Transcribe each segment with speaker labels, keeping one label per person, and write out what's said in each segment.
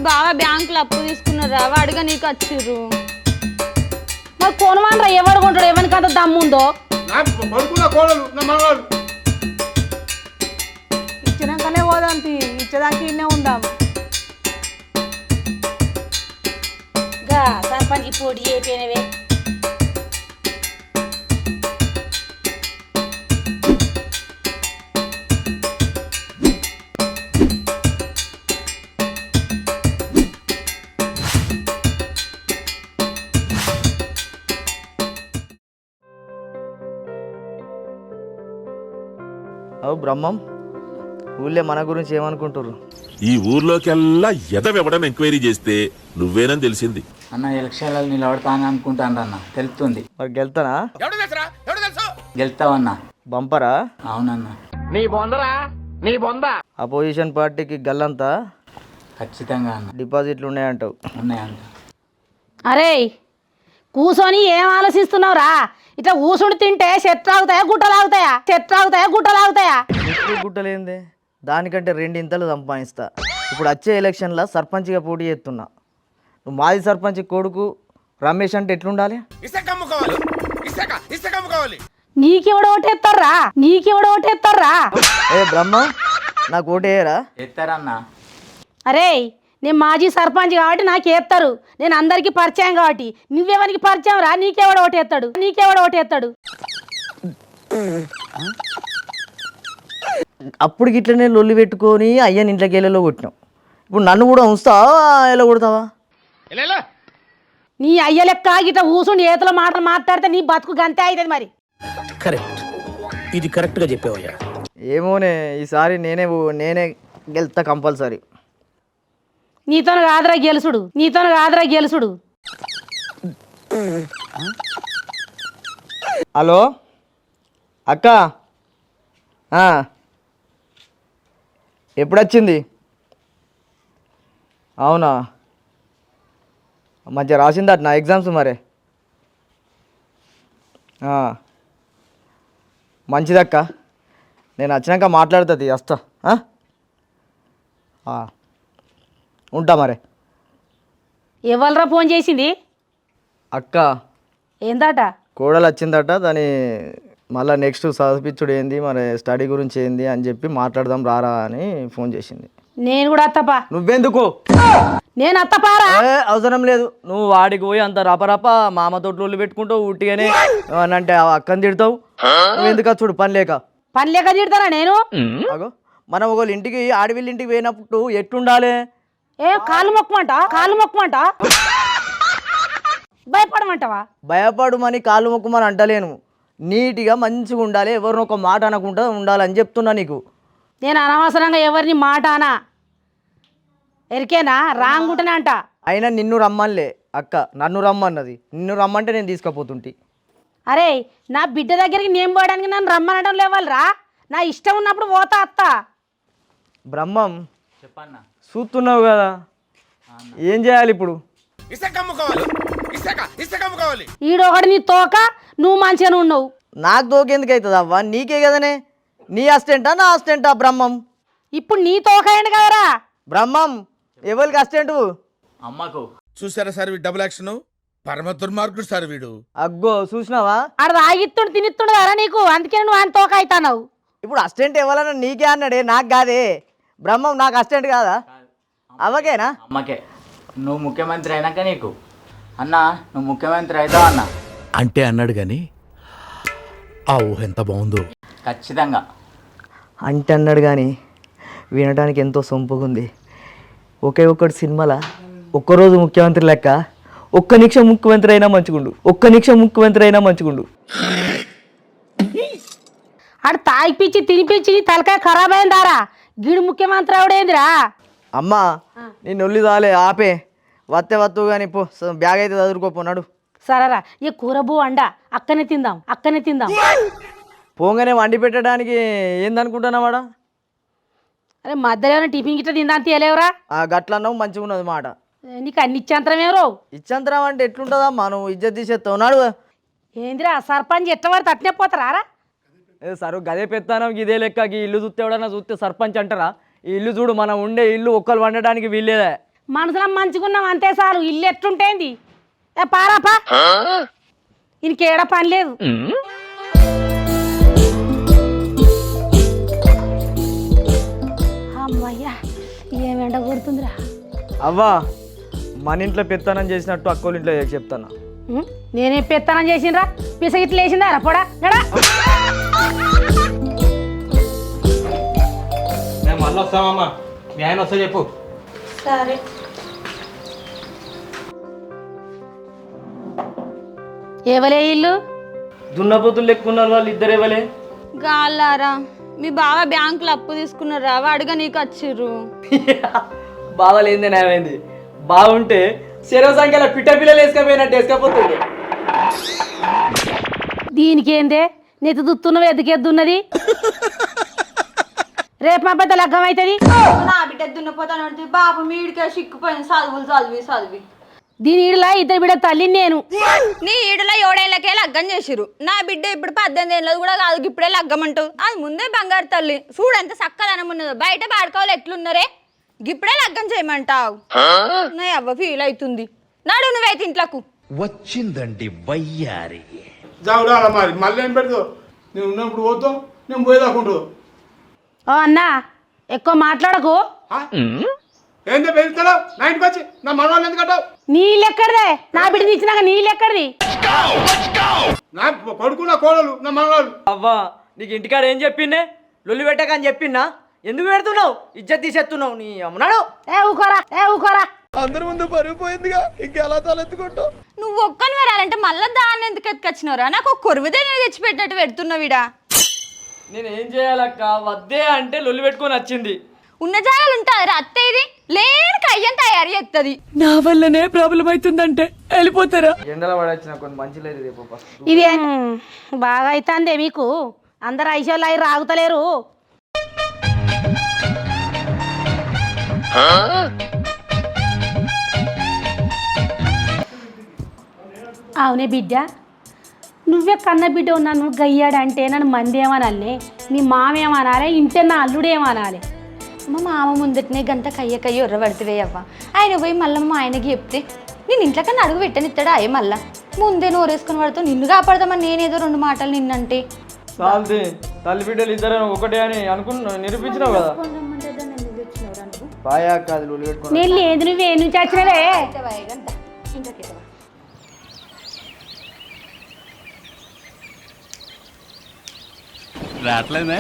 Speaker 1: బావ బ్యాంకులో అప్పు తీసుకున్నారా వాడిగా నీకు వచ్చిర్రు.
Speaker 2: మరి కొనమానరా, ఎవడు కొంటాడు? ఎవరికి అంత దమ్ముందో ఇచ్చినాకనే పోదాంతి, ఇచ్చేదానికి ఇన్నే ఉందాం. గా సర్పంచ్ పోటీ అయిపోయినవే.
Speaker 3: అవు బ్రహ్మం, ఊళ్ళో మన గురించి ఏమనుకుంటారు?
Speaker 4: ఈ ఊర్లోకెల్లా ఎదవెవడని ఎంక్వైరీ చేస్తే నువ్వేనని తెలిసింది.
Speaker 5: అన్న ఎలక్షన్లలో నిలబడతాను అనుకుంటాను అన్న, తెలుస్తుంది.
Speaker 3: మరి గెలుతానా?
Speaker 5: గెలుతావన్నా?
Speaker 3: బంపరా?
Speaker 5: అవునన్నా.
Speaker 3: అపోజిషన్ పార్టీకి గల్లంతా
Speaker 5: ఖచ్చితంగా అన్న.
Speaker 3: డిపాజిట్లు ఉన్నాయంటావు?
Speaker 5: ఉన్నాయంట.
Speaker 2: అరే కూసోని ఏం ఆలోచిస్తున్నావురా? ఇట్లా కూసుండి తింటే చెత్రాగుతాయా గుట్టలాగుతాయా? చెత్రాగుతాయా గుట్టలాగుతాయా?
Speaker 3: ఎక్కువ గుట్టలేందే, దానికంటే 2 ఇంతలు సంపాదిస్తా. ఇప్పుడు వచ్చే ఎలక్షన్లో సర్పంచ్గా పోటీ చేస్తున్నా. నువ్వు మాజీ సర్పంచ్ కొడుకు రమేష్ అంటే ఎట్లుండాలి?
Speaker 2: నీకెవడు ఓటేస్తారా? నీకెవడు ఓటేస్తారా?
Speaker 3: ఏ బ్రహ్మం, నాకు ఓటేయరా?
Speaker 5: ఎత్తారన్నా.
Speaker 2: అరే నేను మాజీ సర్పంచ్ కాబట్టి నాకు వేస్తారు. నేను అందరికీ పరిచయం కాబట్టి నువ్వెవరికి పరిచయం రా? నీకెవడు ఓటేస్తాడు? నీకెవడు ఓటేస్తాడు?
Speaker 3: అప్పుడు గిట్లనే లొల్లి పెట్టుకొని అయ్యని ఇంట్లోకి వెళ్ళలో కొట్టినావు. ఇప్పుడు నన్ను కూడా ఉంచుతావా, ఎలా కొడతావా?
Speaker 2: నీ అయ్య లెక్క గిట్లా కూసుండి ఏతలో మాటలు మాట్లాడితే నీ బతుకు గంతే అవుతుంది. మరి
Speaker 6: కరెక్ట్, ఇది కరెక్ట్గా చెప్పావయ్యా.
Speaker 3: ఏమోనే, ఈసారి నేనే గెలుస్తా కంపల్సరీ.
Speaker 2: నీతో కాదురా గెలుసుడు, నీతో కాదురా గెలుసుడు.
Speaker 3: హలో అక్క, ఎప్పుడొచ్చింది? అవునా, మంచిగా రాసిందట నా ఎగ్జామ్స్. మరే మంచిదక్క, నేను వచ్చినాక మాట్లాడుతుంది, వస్తా. ఉంటా మరే.
Speaker 2: ఎవరిరా ఫోన్ చేసింది?
Speaker 3: అక్క
Speaker 2: ఏందట?
Speaker 3: కోడలు వచ్చిందట, దాని మళ్ళీ నెక్స్ట్ చదివించుడు ఏంది, మరి స్టడీ గురించి ఏంది అని చెప్పి మాట్లాడదాం రారా అని ఫోన్ చేసింది.
Speaker 2: నేను కూడా అత్తపా.
Speaker 3: నువ్వెందుకు?
Speaker 2: నేను అత్తపారా?
Speaker 3: అవసరం లేదు, నువ్వు వాడికి పోయి అంత రపరప మామ తోటలు పెట్టుకుంటావు ఉట్టిగానే అంటే అక్కని తిడతావు. నువ్వెందుకు వచ్చుడు పని లేక?
Speaker 2: పని లేక తిడతారా నేను?
Speaker 3: అగో, మనం ఒకళ్ళ ఇంటికి ఆడవిళ్ళ ఇంటికి పోయినప్పుడు ఎట్టుండాలి?
Speaker 2: కాలు మొక్కమంట? కాలు మొక్కమంట? భయపడమంటావా?
Speaker 3: భయపడమని కాళ్ళు మొక్కమని అంటలేను, నీట్గా మంచిగా ఉండాలి, ఎవరిని ఒక మాట అనకుండా ఉండాలని చెప్తున్నా నీకు.
Speaker 2: నేను అనవసరంగా ఎవరిని మాట అనా, ఎరికేనా? రాంగుంటనే అంట.
Speaker 3: అయినా నిన్ను రమ్మనిలే అక్క, నన్ను రమ్మన్నది. నిన్ను రమ్మంటే నేను తీసుకుపోతుంటి.
Speaker 2: అరే నా బిడ్డ దగ్గరికి నేను పోవడానికి నన్ను రమ్మనడం లేవాలరా? నా ఇష్టం ఉన్నప్పుడు పోతా అత్త.
Speaker 3: బ్రహ్మం
Speaker 5: చెప్పన్నా.
Speaker 3: చూస్తున్నావు కదా, ఏం చేయాలి ఇప్పుడు?
Speaker 2: ఈడొకటి నీ తోక, నువ్వు మంచిగానే ఉన్నావు.
Speaker 3: నాకు తోకెందుకు అవుతుంది అవ్వ? నీకే కదనే. నీ అసిస్టెంటా నా అసిస్టెంటా బ్రహ్మం?
Speaker 2: ఇప్పుడు నీ తోక అయింది కదరా
Speaker 3: బ్రహ్మం. ఎవరికి అసిస్టెంటు?
Speaker 5: అమ్మకు.
Speaker 7: చూసారా సార్ వీడు డబుల్ యాక్షన్, పరమ దుర్మార్గుడు సార్ వీడు.
Speaker 3: అగ్గో చూసినావా?
Speaker 2: ఆడ తాగిత్తుడు తినిత్తుడు కదా నీకు, అందుకే నువ్వు ఆయన తోక అవుతావు.
Speaker 3: ఇప్పుడు అసిస్టెంట్ ఎవరన్నా నీకే అన్నాడే, నాకు కాదే. బ్రహ్మం నాకు అసిస్టెంట్ కాదా? అవ్వకేనా?
Speaker 5: అమ్మకే. నువ్వు ముఖ్యమంత్రి అయినాక నీకు. అన్నా నువ్వు ముఖ్యమంత్రి అవుతావు అన్న.
Speaker 6: అంటే అన్నాడు కానీ ఆ ఊహ ఎంత బాగుందో.
Speaker 5: ఖచ్చితంగా
Speaker 3: అంటే అన్నాడు కానీ వినడానికి ఎంతో సొంపుగా ఉంది. ఒకే ఒక్కటి సినిమాలో ఒక్కరోజు ముఖ్యమంత్రి లెక్క, ఒక్క నిమిషం ముఖ్యమంత్రి అయినా మంచిగుండు, ఒక్క నిమిషం ముఖ్యమంత్రి అయినా మంచిగుండు.
Speaker 2: ఆడు తాగిపిచ్చి తినిపించి తలకాయ ఖరాబ్ అయిందారా? గిడు ముఖ్యమంత్రి అవడేందిరా?
Speaker 3: అమ్మా నీ నొల్లి చాలే, ఆపే. వత్తు కానీ పో, బ్యాగ్ అయితే చదువుకోపోన్నాడు.
Speaker 2: సరేరా, ఈ కూర బూ అండ అక్కనే తిందాం, అక్కనే తిందాం.
Speaker 3: పోగానే వండి పెట్టడానికి ఏందనుకుంటున్నావాడా?
Speaker 2: అరే మధ్యలో టిఫిన్ గిట్ట తిందాం తీయలేవురా?
Speaker 3: గట్లన్నావు మంచిగా ఉన్నది మాట.
Speaker 2: నీకు అన్ని ఇచ్చేంతరమేరో.
Speaker 3: ఇచ్చంతరం అంటే ఎట్లుంటుందమ్మా? నువ్వు ఇజ్జత్ తీసేస్తావు నాడు.
Speaker 2: ఏందిరా సర్పంచ్ ఎట్ల వారు తట్టినే పోతారా?
Speaker 3: సరు గదే పెత్తానం ఇదే లెక్క. ఈ ఇల్లు చూస్తే ఎవడన్నా చూస్తే సర్పంచ్ అంటారా? ఈ ఇల్లు చూడు, మనం ఉండే ఇల్లు ఒక్కరు వండడానికి వీల్లేదా?
Speaker 2: మనసులో మంచుకున్నాం అంతే చాలు. ఇల్లు ఎట్లుంటేంది? ఏ పారాపా, ఇంకేడ పని లేదు. అమ్మయ్యా, ఏమెండ కొడుతుందిరా.
Speaker 3: అవ్వా, మన ఇంట్లో పెత్తనం చేసినట్టు అక్కోళ్ళ ఇంట్లో చెప్తాను.
Speaker 2: నేనే పెత్తనం చేసిండ్రా? పిసగిట్లు వేసిందా రా పొడా గడా.
Speaker 8: మేము మళ్ళీ వస్తామమ్మా, మీ ఆయన వస్తా చెప్పు.
Speaker 2: సరే. ఏవలే ఇల్లు?
Speaker 3: దున్నపోతులు లెక్కున్నారు వాళ్ళు ఇద్దరు ఎవలే?
Speaker 1: గాలారా మీ బావ బ్యాంకులో అప్పు తీసుకున్నారా వాడుగా నీకు వచ్చిర్రు.
Speaker 3: బావలేందే నాయమైంది. బాగుంటే శరవ సంఖ్యలో పిట్ట పిల్లలు వేసుకపోయినట్టు వేసుకపోతుంది.
Speaker 2: దీనికేందే నెత్తి దుత్తున్నవి ఎదుకెద్దున్నది? రేపు మా పెద్ద లగ్గం అవుతుంది.
Speaker 1: నా బిడ్డ దున్నపోతాను బాబు మీడికే సిక్కుపోయింది చదివి
Speaker 2: దీని ఈడులా ఇద్దరు బిడ్డ తల్లి నేను.
Speaker 1: నీ ఈడులో 7 ఏళ్ళకే లగ్గం చేసిరు. నా బిడ్డ ఇప్పుడు 18 ఏళ్ళది కూడా కాదు, ఇప్పుడే లగ్గం అంటావు. అది ముందే బంగారు తల్లి చూడు ఎంత చక్కదనం ఉన్నదో. బయట పాడుకోవాలి ఎట్లున్నారే, ఇప్పుడే లగ్గం చేయమంటావు. నా అవ్వ ఫీల్ అవుతుంది. నాడు నువ్వైతే ఇంట్లోకు
Speaker 6: వచ్చిందండి వయ్యారి.
Speaker 7: జావురా మరి మళ్ళీ ఏం పెడతావు? నేను ఉన్నప్పుడు పోతావు, నేను పోయేదాకుంటు.
Speaker 2: ఓ అన్నా, ఎక్కువ మాట్లాడకు.
Speaker 7: ఏందో పెరుగుతావు నా ఇంటికి వచ్చి నా మనవాళ్ళు ఎందుకు కట్టావు?
Speaker 2: నీళ్ళెక్కడిదే? నా బిడ్డని ఇచ్చినాక నీళ్ళెక్కడిది?
Speaker 7: నా కొడుకు నా కోడలు నా మనవాళ్ళు.
Speaker 3: అవ్వా, నీకు ఇంటికాడ ఏం చెప్పిండే? లొల్లి పెట్టకని చెప్పిన్నా? ఎందుకు పెడుతున్నావు? ఇజ్జత్ తీసేస్తున్నావు నీ అమ్మనాడు.
Speaker 2: ఊకోరా.
Speaker 3: అందరి ముందు పరుగు పోయిందిగా, ఇంకెలా తలెత్తుకుంటావు?
Speaker 1: నువ్వు ఒక్కని వరాలంటే మళ్ళీ దాన్ని ఎందుకు ఎత్తుకొచ్చినవరా? నాకు ఒక కొరువుదే తెచ్చిపెట్టినట్టు పెడుతున్నావిడా.
Speaker 3: నేనేం చేయాలక్క? వద్దే అంటే లొల్లి పెట్టుకొని వచ్చింది.
Speaker 1: ఉన్న జాగాలు ఉంటుంది అత్త, ఇది లేని కయ్యం తయారు చేస్తుంది.
Speaker 3: నా వల్లనే ప్రాబ్లం అవుతుందంటే వెళ్ళిపోతారా? ఎండల పడొచ్చిన కొన్ని మంచి లేదు రేపు.
Speaker 2: ఇది బాగా అవుతుందే మీకు. అందరు ఐశ్వర్లు అయి రాగుతలేరు. అవునే బిడ్డ, నువ్వే కన్న బిడ్డ నన్ను గయ్యాడంటే నన్ను మంది ఏమనాలే, నీ మామేమనాలి, ఇంటే నా అల్లుడేమనాలి.
Speaker 1: మా మామ ముందటనే గంత కయ్య ఉర్రబడితే అవ్వ. ఆయన పోయి మళ్ళీ మా ఆయనకి చెప్తే నేను ఇంట్లో కన్నా అడుగు పెట్టనిస్తాడా? అయ్యే మళ్ళా ముందే నోరేసుకొని పడుతూ నిన్ను కాపాడదామని నేనేదో 2 మాటలు నిన్నంటే
Speaker 3: చాలది. తల్లి బిడ్డలు ఇద్దరు ఒకటే అని అనుకున్నా, నిరూపించినావు కదా. బాయా కాదు లొల్లి పెట్టుకుని.
Speaker 2: నేను లేదు, నువ్వే నుంచి వచ్చినవే.
Speaker 6: రావట్లేదే?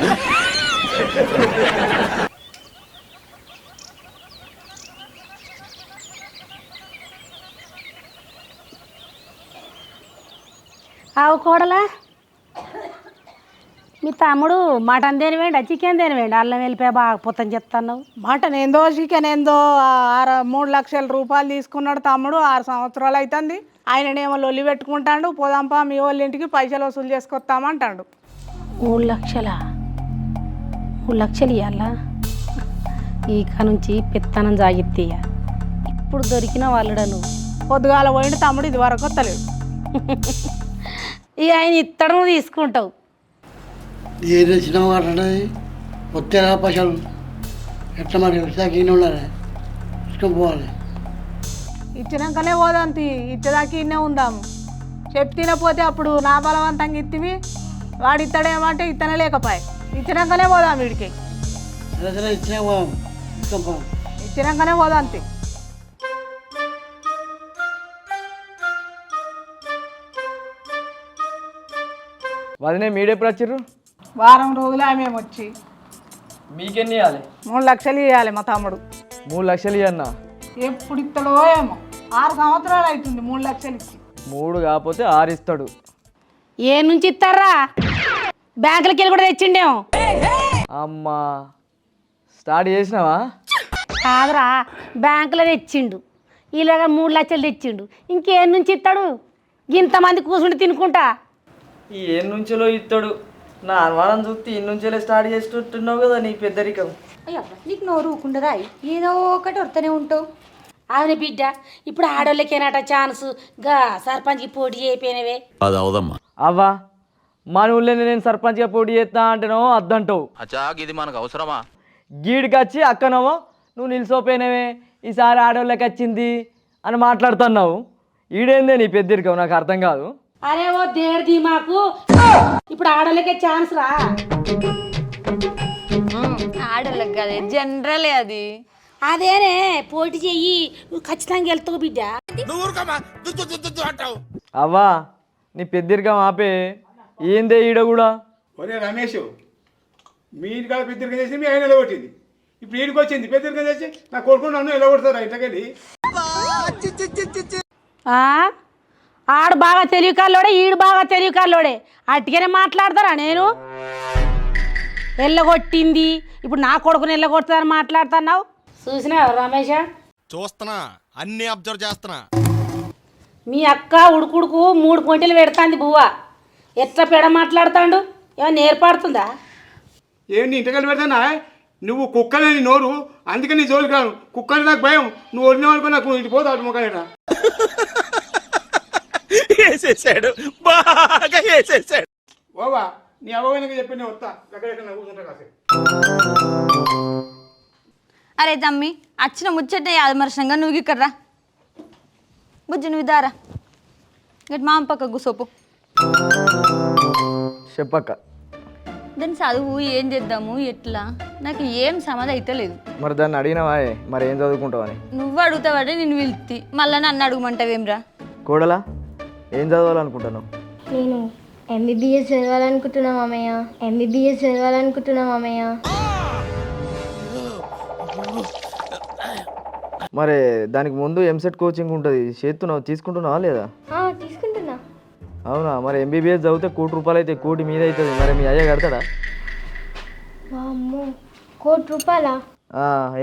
Speaker 2: ఆవు కోడలా, మీ తమ్ముడు మటన్ దేనివేండి, చికెన్ దేనివేండి? అల్లం వెళ్ళిపోయా బాగా పొత్తం చెప్తాను.
Speaker 9: మటన్ ఏందో చికెన్ ఏందో 3 లక్షల రూపాయలు తీసుకున్నాడు తమ్ముడు. 6 సంవత్సరాలు అవుతుంది. ఆయననేమో లొల్లి పెట్టుకుంటాడు. పోదాంపా మీ వాళ్ళ ఇంటికి పైసలు వసూలు చేసుకొస్తామంటాడు.
Speaker 2: 3 లక్షలా? 3 లక్షలు ఇవ్వాలా? ఇక నుంచి పెత్తనం జాగిత్తయ్య. ఇప్పుడు దొరికిన వాళ్ళడా నువ్వు?
Speaker 9: పొద్దుగాల పోయిండు తమ్ముడు, ఇది వరకు వస్తలేడు.
Speaker 2: ఇక ఆయన ఇత్తడం తీసుకుంటావు.
Speaker 10: ఏది వచ్చినావు అంటే వస్తే పైసలు ఎట్లా మరి విశాఖ ఉండాలి, పోవాలి.
Speaker 9: ఇచ్చినాకనే పోదాంతి, ఇచ్చేదాకా ఇన్నే ఉందాము. చెప్తినపోతే అప్పుడు నా బలవంతంగా ఇత్తివి, వాడు ఇత్తడేమంటే ఇత్తనే లేకపోయా. ఇచ్చినాకనే పోదాం వీడికి.
Speaker 10: సరే సరే ఇచ్చినా
Speaker 9: ఇచ్చినాకనే పోదాంతి.
Speaker 3: వదినే మీడెప్పుడు వచ్చిర్రు?
Speaker 9: వారం రోజులు మేము వచ్చి.
Speaker 3: మీకెన్ని ఇవ్వాలి?
Speaker 9: 3 లక్షలు ఇవ్వాలి మా తమ్ముడు.
Speaker 3: 3 లక్షలు ఇవ్వన్నా?
Speaker 9: ఎప్పుడు ఇస్తాడో ఏమో. 6 సంవత్సరాలు అవుతుంది 3 లక్షలు ఇచ్చి.
Speaker 3: 3 కాకపోతే 6 ఇస్తాడు.
Speaker 2: ఏ నుంచి ఇస్తారా? బ్యాంకులకి వెళ్ళి కూడా తెచ్చిండేమో.
Speaker 3: అమ్మా, స్టార్ట్ చేసినావా?
Speaker 2: కాదురా, బ్యాంకులో తెచ్చిండు. ఇలాగ 3 లక్షలు తెచ్చిండు. ఇంకేం నుంచి ఇస్తాడు? ఇంతమంది కూర్చుండి తినుకుంటా.
Speaker 3: ఈ ఏ నుంచిలో ఇస్తాడు? నా అనుమానం చూస్తే ఈ నుంచేలే స్టార్ట్ చేస్తుంటున్నావు కదా నీ పెద్దరికం.
Speaker 1: అయ్యో నీకు నోరు ఊకుండదా? ఏదో ఒకటి వస్తూనే ఉంటావు.
Speaker 2: అవునే బిడ్డ, ఇప్పుడు ఆడోళ్ళకేనట ఛాన్స్. గా సర్పంచ్కి పోటీ అయిపోయినవే.
Speaker 4: అది అవదమ్మా.
Speaker 3: అవ్వా, మన ఊళ్ళో నేను సర్పంచ్గా పోటీ చేస్తా అంటేనో అద్దంటావు.
Speaker 5: అచ్చా ఇది మనకు అవసరమా?
Speaker 3: గీడికి వచ్చి అక్కనవో నువ్వు నిలిచిపోయినవే, ఈసారి ఆడోళ్ళకి వచ్చింది అని మాట్లాడుతున్నావు. ఈడేందే నీ పెద్దరికం నాకు అర్థం కాదు.
Speaker 2: అరే ఓ దేడిది మాకు ఇప్పుడు ఆడలకే ఛాన్స్ రా.
Speaker 1: ఆడోళ్ళకి కదే జనరలే అది.
Speaker 2: అదేనే పోటీ చెయ్యి, నువ్వు ఖచ్చితంగా వెళ్తావు బిడ్డ.
Speaker 3: అవ్వా నీ పెద్దరికం ఆపే. ఏందే ఈడ కూడా
Speaker 7: ఒరే రమేష్, మీ ఇంటికాడ పెద్దరికం చేసి మీ ఆయన నిలబట్టింది. ఇప్పుడు ఈడికి వచ్చింది పెద్దరికం చేసి నా కొడుకు నన్ను నిలబడతారు ఇంటకెళ్ళి.
Speaker 2: ఆడు బాగా తెలివి కాళ్ళోడే, ఈడు బాగా తెలివి కాళ్ళోడే. అట్టుగానే మాట్లాడతారా? నేను ఎల్లగొట్టింది ఇప్పుడు నా కొడుకుని ఎల్లగొడుతుందని మాట్లాడుతున్నావు. చూసినావు రమేష్?
Speaker 6: చూస్తున్నా, అన్ని అబ్జర్వ్ చేస్తున్నా.
Speaker 2: మీ అక్క ఉడుకుడుకు 3 పొంటలు పెడతాంది బువ్వ. ఎట్లా పెడ మాట్లాడుతాడు? ఏమన్నా నేర్పడుతుందా?
Speaker 7: ఏంటి ఇంటకెళ్ళి పెడతానా? నువ్వు కుక్కలేని నోరు, అందుకే నీ జోలికి రాను. కుక్కని నాకు భయం. నువ్వు వదిలిన వరకు నాకు ఇటు పోతా అటు మొక్కలేట.
Speaker 4: వేసేసాడు, బాగా వేసేసాడు.
Speaker 7: బాబా నీ అవ్వగానే చెప్పి నేను వస్తా, ఎక్కడెక్కడ కూర్చుంటా కాసేపు.
Speaker 1: అరే తమ్మి వచ్చిన ముచ్చట యాదమర్శనంగా నువ్వు ఇక్కడ రా. బుజ్జి నువ్వు దారా ఇటు మామ పక్క కూసోపు.
Speaker 3: చెప్పక్క.
Speaker 1: దాన్ని చదువు ఏం చేద్దాము ఎట్లా నాకు ఏం సమాధి అయితే లేదు.
Speaker 3: మరి దాన్ని అడిగినావా? మరి ఏం చదువుకుంటావని?
Speaker 1: నువ్వు అడుగుతావాడే నేను పిలిచి మళ్ళీ నన్ను అడుగుమంటావేమ్రా?
Speaker 3: కోడలా ఏం చదవాలనుకుంటున్నావు?
Speaker 11: నేను ఎంబీబీఎస్ చదవాలనుకుంటున్నా మామయ్య. ఎంబీబీఎస్ చదవాలనుకుంటున్నా మామయ్య.
Speaker 3: మరి దానికి ముందు ఎంసెట్ కోచింగ్ ఉంటుంది, చేస్తున్నావు, తీసుకుంటున్నావా లేదా?
Speaker 11: తీసుకుంటున్నా.
Speaker 3: అవునా? మరి ఎంబీబీఎస్ చదివితే ₹1,00,00,000 అయితే, కోటి మీద అవుతుంది. మరి మీ అయ్య కడతాడా?
Speaker 11: అమ్మో, ₹1,00,00,000?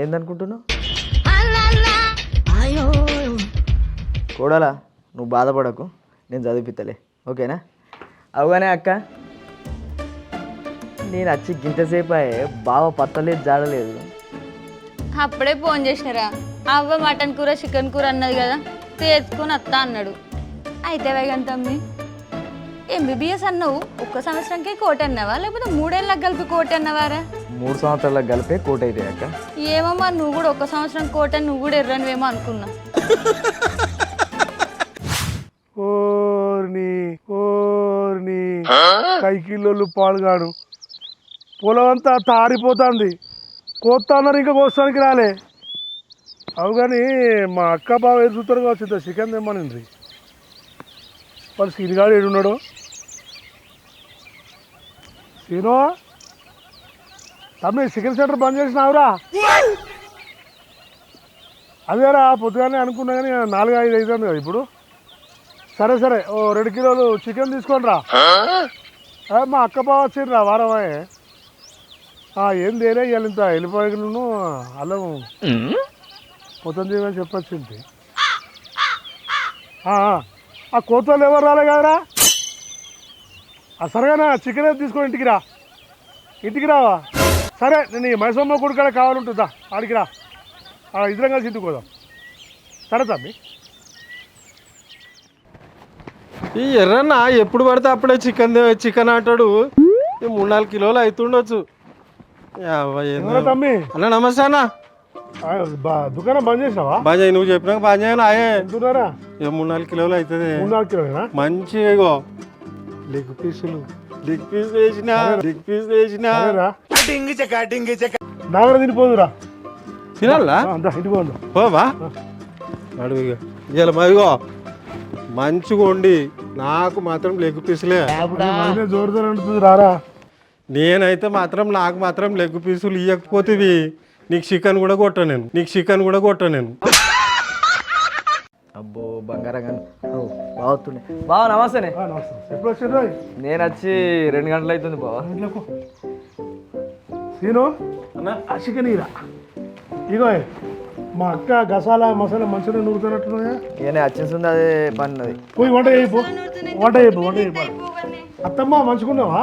Speaker 3: ఏందనుకుంటున్నావు? కోడలా నువ్వు బాధపడకు, నేను చదివిపిస్తలే, ఓకేనా? అవుగానే అక్క, నేను వచ్చి గింతసేపు బావ పత్తలేదు, జాడలేదు.
Speaker 1: అప్పుడే ఫోన్ చేసినారా? అవ్వ మటన్ కూర చికెన్ కూర అన్నది కదా, తెచ్చుకొని వస్తా అన్నాడు. అయితే వేగం తమ్మి ఎంబీబీఎస్ అన్నావు, 1 సంవత్సరంకే కోటి అన్నావా లేకపోతే 3 ఏళ్ళకి కలిపి కోటి అన్నవారా?
Speaker 3: 3 సంవత్సరాలకు కలిపే కోటి అయితే అక్క.
Speaker 1: ఏమో మరి నువ్వు కూడా 1 సంవత్సరం కోటి అని నువ్వు కూడా ఎర్రనివేమో అనుకున్నా.
Speaker 7: కైకిల్లోళ్ళు పాల్గాడు పొలం అంతా తారిపోతుంది. కోస్తా అన్నారు, ఇంకా కోస్తానికి రాలే. అవు కానీ మా అక్క బావ ఎదుగుతారు కావచ్చు, చికెన్ తెమ్మనింది. వాళ్ళు సీనిగాడు ఏడున్నాడు? సీనో తమ్మి చికెన్ సెంటర్ బంద్ చేసినావురా? అదేరా పొద్దుగానే అనుకున్నా కానీ 4-5 అవుతుంది కదా ఇప్పుడు. సరే సరే, ఓ 2 కిలోలు చికెన్ తీసుకొని రా. మా అక్క బావ వచ్చిండ్రా వారమే. ఏం తేలే ఇవాళ ఇంత వెళ్ళిపోయను అల్లం మొత్తం చేయమని చెప్పొచ్చింది. ఆ కోతలు ఎవరు రాలే కదరా? సరేనా చికెన్ తీసుకొని ఇంటికి రావా? సరే నేను ఈ మైసమ్మ గుడి కాడ కావాలంటుందా, ఆడికి రా, ఇద్దరం కలిసి ఇంటికి పోదాం. సరే తమ్మి.
Speaker 8: ఈ ఎర్రన్న ఎప్పుడు పడితే అప్పుడే చికెన్ అంటాడు. 3-4 కిలోలు అవుతుండొచ్చు.
Speaker 7: తమ్మి
Speaker 8: అన్న నమస్తే అన్న.
Speaker 7: దుకాణం బంద్ చేసినావా?
Speaker 8: బంద్ చేయి, నువ్వు చెప్పినాక బంద్ చేయను. ఆయే
Speaker 7: 3-4
Speaker 8: కిలోలు అవుతుంది.
Speaker 7: 3-4 కిలోలేనా?
Speaker 8: మంచిగా ఇగో లెగ్ పీస్ వేసిన
Speaker 7: నా కూడా తినిపోదురా.
Speaker 8: తినాలా?
Speaker 7: ఇంటికి పోదు
Speaker 8: పోవా అడుగు. ఇక ఇగో మంచిగా వండి నాకు మాత్రం లెగ్ పీసులే.
Speaker 7: జోరుతో ఉంటుంది రారా.
Speaker 8: నేనైతే మాత్రం నాకు మాత్రం లెగ్ పీసులు ఇవ్వకపోతే నీకు చికెన్ కూడా కొట్ట నేను.
Speaker 3: అబ్బో బంగారంగా బాగుంటుండే. బావ నమస్తేనే.
Speaker 7: ఎప్పుడు వచ్చిండ్రా?
Speaker 3: నేను వచ్చి 2 గంటలు అవుతుంది బావా.
Speaker 7: సీను ఆ చికెన్ ఇరా. ఇగో మా అక్క గసాల మసాలా మంచిగా నూరుతున్నట్టున్నాయా?
Speaker 3: ఇక వచ్చింది అదే పన్నది.
Speaker 7: పోయి వంట చేయబో. అత్తమ్మ మంచుకున్నావా?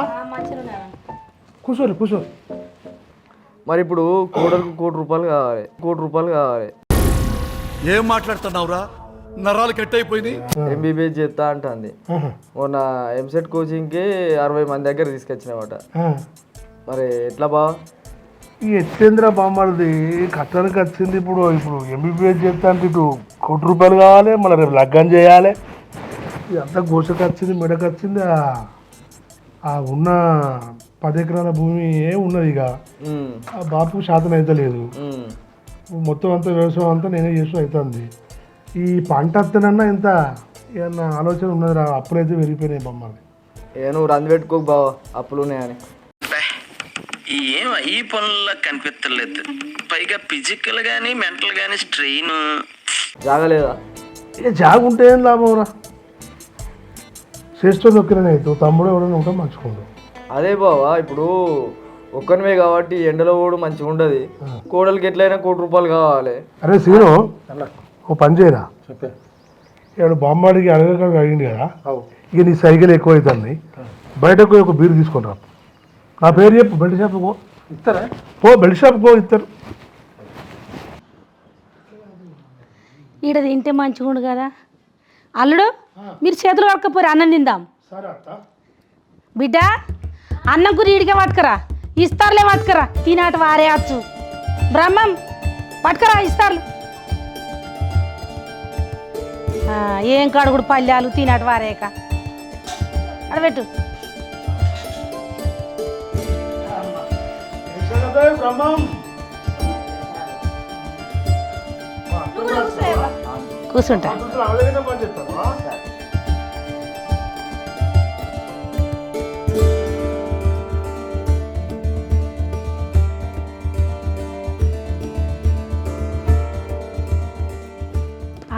Speaker 7: కూర్చోరు.
Speaker 3: మరి ఇప్పుడు కోడలకు ₹1,00,00,000 కావాలి.
Speaker 6: ఏం మాట్లాడుతున్నావురా? నరాలు కట్ అయిపోయింది.
Speaker 3: ఎంబీబీఎస్ చేస్తా అంటుంది. మొన్న ఎంసెట్ కోచింగ్కి 60 మంది దగ్గర తీసుకొచ్చినామట. మరి ఎట్లా బావ?
Speaker 7: ఈ ఎత్తేంద్ర బామ్మది కట్టానికి వచ్చింది. ఇప్పుడు ఎంబీబీఎస్ చేస్తా అంటే ఇటు ₹1,00,00,000 కావాలి, మళ్ళీ రేపు లగ్గం చేయాలి. ఇదంతా గోసకు వచ్చింది, మెడకు వచ్చింది. ఆ ఉన్న 10 ఎకరాల భూమి ఉన్నది. ఇక ఆ బాపు శాతం అయితే లేదు. మొత్తం అంతా వ్యవసాయం అంతా నేనే చేస్తూ అవుతుంది. ఈ పంట వస్తేనన్నా ఇంత ఏమన్నా ఆలోచన ఉన్నది రా. అప్పులైతే పెరిగిపోయినాయి బొమ్మది.
Speaker 3: నువ్వు రంది పెట్టుకోకు బావ, అప్పులు ఉన్నాయని.
Speaker 12: ఏం ఈ పనుల్లో కనిపించలేదు. పైగా ఫిజికల్ గానీ మెంటల్ గానీ స్ట్రెయిన్.
Speaker 3: జాగలేదా?
Speaker 7: ఇక జాగుంటే ఏం లాభం రా. శ్రేష్ఠ దొక్కిరనే అవుతావు, తమ్ముడు ఎవరైనా ఉంటాం మంచుకోండు.
Speaker 3: అదే బావా, ఇప్పుడు ఒక్కనివే కాబట్టి ఎండలో కూడా మంచిగా ఉండదు. కోడలికి ఎట్లయినా ₹1,00,00,000 కావాలి.
Speaker 7: అరే సీను, ఓ పని చేయరా. ఇప్పుడు బామ్మడికి అడగక అడిగింది కదా, ఇక నీ సైకిల్ ఎక్కువ అవుతుంది. బయటకు ఒక బీరు తీసుకొని రా. నా పేరు చెప్పు, బెల్ట్ షాప్ పో. ఇస్తారా? పో, బెల్ట్ షాప్ పో, ఇస్తారు.
Speaker 2: ఈడ తింటే మంచిగా ఉండు కదా. అల్లుడు, మీరు చేతులు పట్టుకపోరు, అన్నం తిందాం. బిడ్డ, అన్నం కూర ఈడికే పట్టుకరా. ఇస్తారులే పట్టుకరా, తినాటి వారే వచ్చు. బ్రహ్మం పట్టుకరా, ఇస్తారులు. ఏం కడుగుడు పల్లెలు తినాటి వారేక అడబెట్టు. కూర్చుంటా.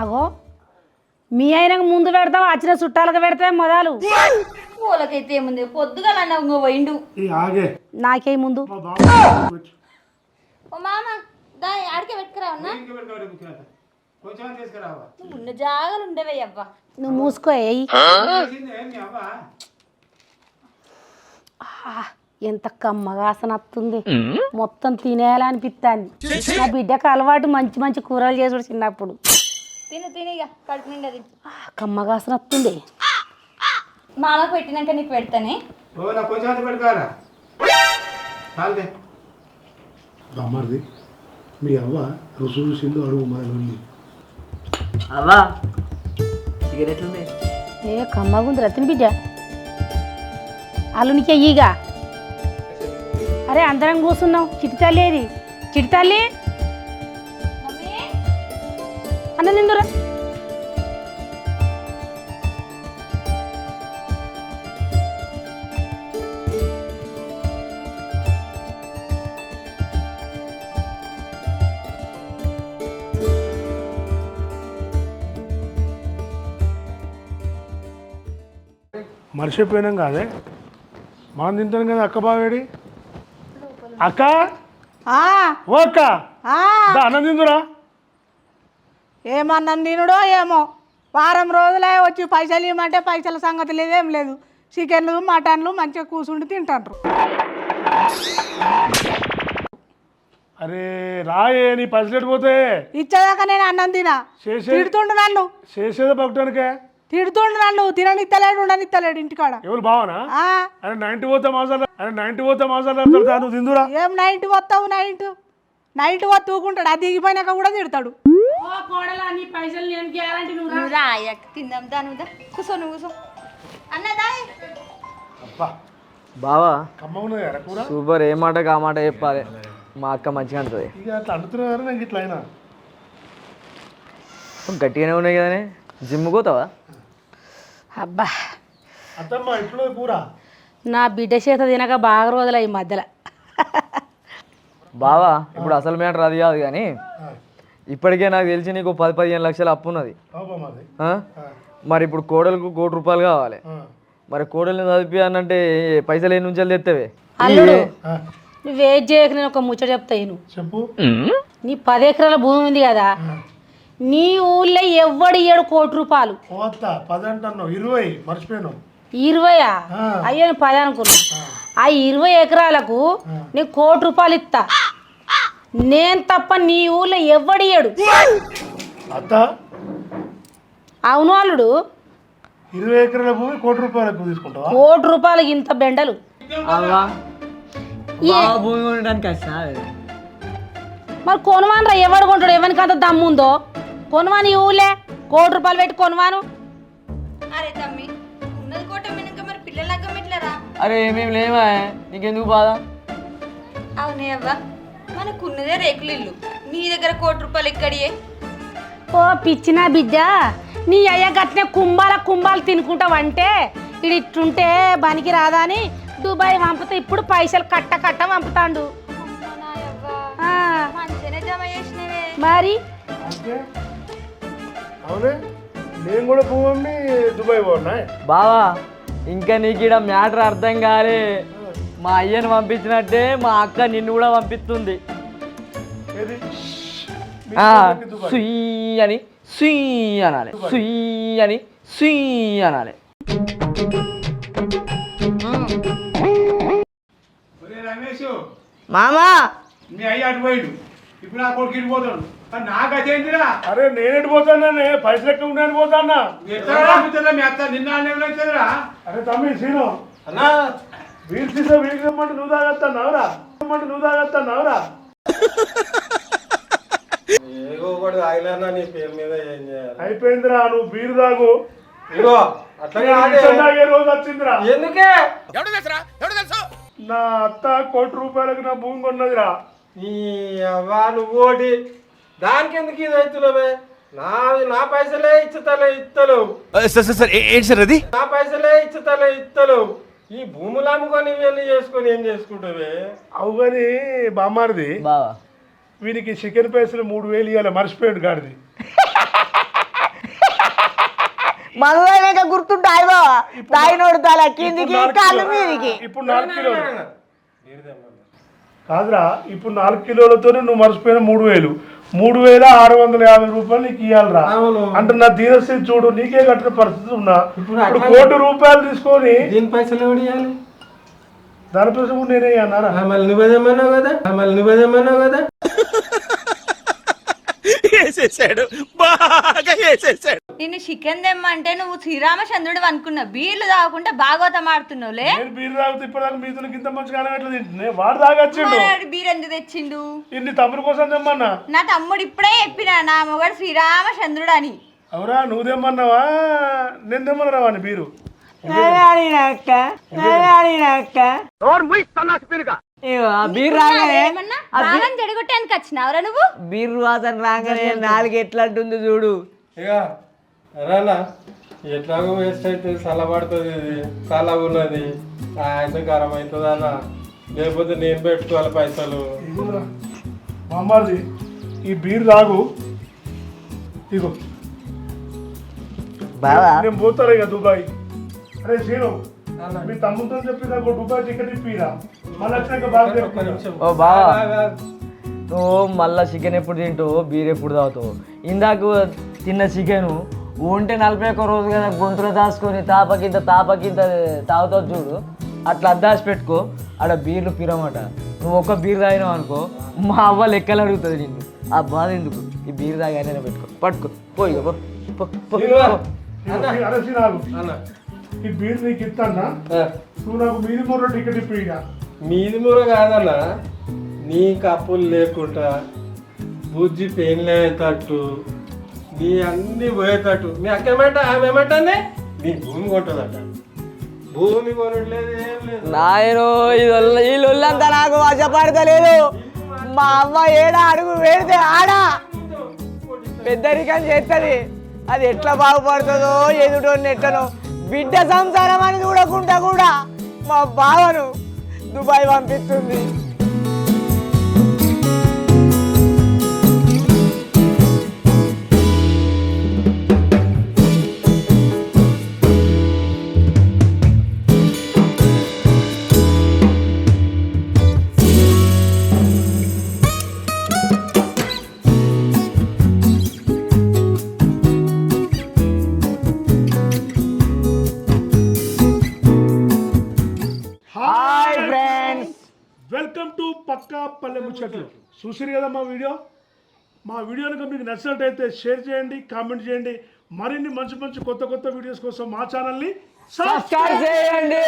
Speaker 2: ఆగో, మీ ఆయనకు ముందు పెడతావు, వచ్చిన చుట్టాలకు పెడతావు మొదలు.
Speaker 1: పూలకైతే ఏముంది, పొద్దుగా పోయిండు.
Speaker 2: నాకే ముందు.
Speaker 1: ఓ మామ దా ఆడికే పెట్టుకురా. ఉన్న జాగాలు ఉండవే అవ్వ.
Speaker 2: నువ్వు మూసుకో. ఎంత కమ్మగా ఆసన వస్తుంది, మొత్తం తినేయాలనిపిస్తుంది. నా బిడ్డకు అలవాటు మంచి మంచి కూరలు చేసుడు చిన్నప్పుడు.
Speaker 1: తినిగా కడుపు నిండది.
Speaker 2: కమ్మగా ఆసన వస్తుంది.
Speaker 1: మామకు పెట్టినాక నీకు పెడతానే.
Speaker 7: బామ్మది మీ అవ్వ రుసు చూసిందో అడుగు మన
Speaker 3: అవ్వా సిగరెట్లు ఉన్నాయి.
Speaker 2: కమ్మగా ఉంది రతిని బిడ్డ. అల్లునికి అయ్యిగా. అరే అందరం కూర్చున్నాం. చిటితల్లి ఏది? చిటితల్లి అన్న నిందురా.
Speaker 7: మర్చిపోయినాం కాదే, మనం తింటాం కదా. అక్క బావేడి? అక్క, ఓ అక్క, అన్నం తిందురా.
Speaker 9: ఏమన్నా తినుడో ఏమో. వారం రోజులే వచ్చి పైసలు ఇవ్వమంటే పైసల సంగతి లేదేం లేదు. చికెన్లు మటన్లు మంచిగా కూర్చుండి తింటారు.
Speaker 7: అరే రాయే, నీ పైసలు పోతే
Speaker 9: ఇచ్చేదాకా నేను అన్నం తినా. తిడుతుండు నన్ను.
Speaker 7: చేసేదే పక్కటానికే
Speaker 9: తిడుతుండు నన్ను. తిననిత్తలేడు, ఉండనిత్తలేడు ఇంటికాడ.
Speaker 7: ఎవరు బావనా? అరే 90 పోతే మాసాలు నువ్వు తిందురా.
Speaker 9: ఏం 90 వస్తావు? 90 వస్తూ ఊకుంటాడు. అది దిగిపోయినాక కూడా తిడతాడు.
Speaker 1: తిందాం దాని కూర్చో, నువ్వు కూర్చో అన్నదా.
Speaker 3: బావా
Speaker 7: కమ్మగా
Speaker 3: సూపర్. ఏ మాటకు ఆ మాట చెప్పాలి. మా అక్క మంచిగా అంటుంది.
Speaker 7: ఇక అట్లా అంటున్నారు నాకు ఇట్లా అయినా
Speaker 3: గట్టిగానే ఉన్నాయి కదనే. జిమ్ పోతావా?
Speaker 2: అబ్బా,
Speaker 7: అత్తమ్మ ఇట్లో పూరా.
Speaker 2: నా బిడ్డ చేత తినక బాగా రోజులు ఈ మధ్యలో.
Speaker 3: బావా ఇప్పుడు అసలు మ్యాటర్ అది కాదు కానీ, ఇప్పటికే నాకు తెలిసి నీకు 10-15 లక్షలు అప్పు ఉన్నది. మరి ఇప్పుడు కోడలకు ₹1,00,00,000 కావాలి. మరి కోడల్ని చదివి అనంటే పైసలు ఏ నుంచి తెత్తవే?
Speaker 2: అల్లుడు, నువ్వు వెయిట్ చేయక నేను ఒక ముచ్చట చెప్తాను.
Speaker 7: చెప్పు.
Speaker 2: నీ 10 ఎకరాల భూమి ఉంది కదా, నీ ఊళ్ళో ఎవడు ₹1,00,00,000.
Speaker 7: 10 అంటున్నావు, 20 మర్చిపోయాను.
Speaker 2: 20? అయ్యో నేను 10 అనుకున్నా. ఆ 20 ఎకరాలకు నేను ₹1,00,00,000 ఇస్తా. నేను తప్ప నీ ఊళ్ళో ఎవడియడు.
Speaker 7: అత్త,
Speaker 2: అవును అల్లుడు.
Speaker 7: 20 ఎకరాల భూమి ₹1,00,00,000 తీసుకుంటావా?
Speaker 2: ₹1,00,00,000 ఇంత బెండలు.
Speaker 3: అవ్వా భూమి కొనడానికి వస్తా
Speaker 2: మరి కొనవానరా, ఎవడు కొంటాడు? ఎవరికి అంత దమ్ముందో కొనవాను. ఈ ఊళ్ళే ₹1,00,00,000 పెట్టి కొనవాను.
Speaker 1: అరే తమ్మి, ఉన్నది కోట మినక మరి పిల్లల లగ్గం ఎట్లరా?
Speaker 3: అరే మేము లేవా, నీకెందుకు బాధ?
Speaker 1: అవునే అవ్వ, మనకున్నదే రేకులు ఇల్లు, నీ దగ్గర ₹1,00,00,000 ఎక్కడియే?
Speaker 2: ఓ పిచ్చిన బిడ్డ, నీ అయ్య గట్నే కుంభాలు తినుకుంటావంటే ఇది ఇట్టుంటే బనికి రాదా అని దుబాయ్ పంపితే ఇప్పుడు పైసలు కట్ట పంపుతాండు. ఆ,
Speaker 1: మంచిగానే జమ చేసినవే.
Speaker 2: మరి
Speaker 7: అంటే అవునే, నేను కూడా భూమి దుబాయ్ పోన్నా.
Speaker 3: బావా ఇంకా నీకు ఇక్కడ మ్యాటర్ అర్థం కాలే. మా అయ్యను పంపించినట్టే మా అక్క నిన్ను కూడా పంపిస్తుంది.
Speaker 7: ఏది
Speaker 3: సుయ్ అని సుయ్ అనాలి, సుయ్ అని సుయ్ అనాలి.
Speaker 8: రమేష్,
Speaker 3: మామా
Speaker 8: మీ అయ్య అటు పోయిండు, ఇప్పుడు నా కొడుకు ఇటు పోతాడు. నాకు అదేంటిరా?
Speaker 7: అరే నేనేటి పోతానే, పైసలు ఎక్కువ ఉన్నాయని పోతాన్నా.
Speaker 8: ఎట్లా మీ అత్త నిన్న ఏమైతుందిరా?
Speaker 7: అరే తమ్మి సీను
Speaker 8: అన్నా,
Speaker 7: వీరు తీసా వీరికి రమ్మంటే నువ్వు తాగేస్తాన్నావురా, నువ్వు తాగేస్తాన్నావురా.
Speaker 8: ఏగో ఒకటి తాగినా నీ పేరు మీద ఏం చేయాలి?
Speaker 7: అయిపోయిందిరా, నువ్వు బీరు తాగు.
Speaker 8: ఇగో అట్లా
Speaker 7: తాగే రోజు వచ్చిందిరా.
Speaker 8: ఎందుకే?
Speaker 7: నా అత్త ₹1,00,00,000 నా భూమి కొన్నదిరా.
Speaker 8: నీ అవ్వా నువ్వు ఒకటి, దానికి ఎందుకు ఇది అవుతున్నావే? నా పైసలే ఇస్తలేవు.
Speaker 6: ఏంటి సార్ అది?
Speaker 8: నా పైసలే ఇస్తలేవు. ఈ భూములు అమ్ముకొని ఇవన్నీ చేసుకొని ఏం చేసుకుంటావే?
Speaker 7: అవు కానీ బామ్మారిది,
Speaker 3: బావా
Speaker 7: వీనికి చికెన్ పైసలు 3,000 ఇవ్వాలి, మర్చిపోయాడు గాడిది.
Speaker 3: మనగా గుర్తుంటాయి బావా, తాగినోడు తల కిందికి కాళ్ళు మీదికి.
Speaker 7: ఇప్పుడు 4 కిలోలు కాదురా, ఇప్పుడు 4 కిలోలతో నువ్వు మర్చిపోయిన 3,000, ₹3,650 నీకు ఇవ్వాలరా. అంటే నా దీనస్థితి చూడు, నీకే కట్టిన పరిస్థితి ఉన్నా. ఇప్పుడు ₹1,00,00,000 తీసుకొని
Speaker 8: దీని పైసలు ఎవరు ఇవ్వాలి?
Speaker 7: దాని పైసలు కూడా నేనే అన్నారా?
Speaker 8: మళ్ళీ నువ్వేదేమన్నావు కదా.
Speaker 6: వేసేసాడు, బాగా వేసేసాడు.
Speaker 1: నిన్ను చికెన్ తెమ్మంటే నువ్వు శ్రీరామచంద్రుడు అనుకున్నావు, బీర్లు తాగకుండా భాగవతం ఆడుతున్నావులే.
Speaker 7: నేను బీరు తాగుతూ ఇప్పటిదాకా మీతో ఇంత మంచిగా అనగట్లేదు తింటున్నా. వాడు తాగొచ్చిండు.
Speaker 1: బీర్ ఎందుకు తెచ్చిండు?
Speaker 7: ఇన్ని తమ్ముడి కోసం తెమ్మన్నా.
Speaker 1: నా తమ్ముడు ఇప్పుడే చెప్పిన నా మొగడు శ్రీరామచంద్రుడు అని.
Speaker 7: అవురా, నువ్వు తెమ్మన్నావా నేను తెమ్మన్నావా అని బీరు?
Speaker 1: ఏమన్నా బాగా జడగొట్టానికి వచ్చినావురా నువ్వు?
Speaker 3: బీరు వాసన రాగానే 4 ఎట్లాంటుంది చూడు.
Speaker 8: ఇక రానా, ఎట్లాగో వేస్ట్ అయితే చల్లబడుతుంది, ఇది చల్లగా ఉన్నది, ఆయనకరం అవుతుంది అన్న. లేకపోతే నేను పెట్టుకోవాలి పైసలు.
Speaker 7: మామాది ఈ బీరు తాగు, ఇగో నేను పోతాను ఇక దుబాయ్. అరే సీను, మీ తమ్ముతో చెప్పి నాకు దుబాయ్ టికెట్ ఇప్పిరా, మళ్ళీ వచ్చినాక బాగా.
Speaker 3: ఓ బావా, నువ్వు మళ్ళా చికెన్ ఎప్పుడు తింటావు, బీర్ ఎప్పుడు తాగుతావు? ఇందాక తిన్న చికెను ఉంటే 41 రోజు కదా గొంతులో దాచుకొని తాపకింత తాగుతావు చూడు, అట్లా అద్దాసి పెట్టుకో. ఆడ బీర్లు పిరమట. నువ్వు ఒక్క బీర్ తాగినావు అనుకో, మా అవ్వ లెక్కలు అడుగుతుంది నిన్ను. ఆ బాధ ఎందుకు? ఈ బీర్ తాగానే పట్టుకో పోయి.
Speaker 7: అరే సీను, ఈ బీర్ నీకు ఇస్తానా, నువ్వు నాకు మీది మూర టికెట్ ఇప్పిరా.
Speaker 8: మీది మూర కాదన్నా, నీకు అప్పులు లేకుండా బుజ్జి పెయిన్లు అయ్యేటట్టు, నీ అన్ని పోయేటట్టు. మీ అక్క ఏమంటా, ఆమె ఏమంటానే నీ భూమి కొంటుందట. భూమి కొనట్లేదు, ఏం లేదు.
Speaker 3: నాయనో ఈ లొల్లంతా నాకు వశపడతలేదు. మా అమ్మ ఏడా అడుగు వేడితే ఆడా పెద్దరికం చేస్తుంది. అది ఎట్లా బాగుపడుతుందో ఎదుటోని ఎట్లనో. బిడ్డ సంసారం అని చూడకుండా కూడా మా బావను దుబాయ్ పంపిస్తుంది.
Speaker 7: వెల్కమ్ టు పక్కా పల్లె ముచ్చట్లు. చూసిరు కదా మా వీడియో కనుక మీకు నచ్చినట్టయితే షేర్ చేయండి, కామెంట్ చేయండి. మరిన్ని మంచి కొత్త వీడియోస్ కోసం మా ఛానల్ని
Speaker 3: సబ్స్క్రైబ్ చేయండి.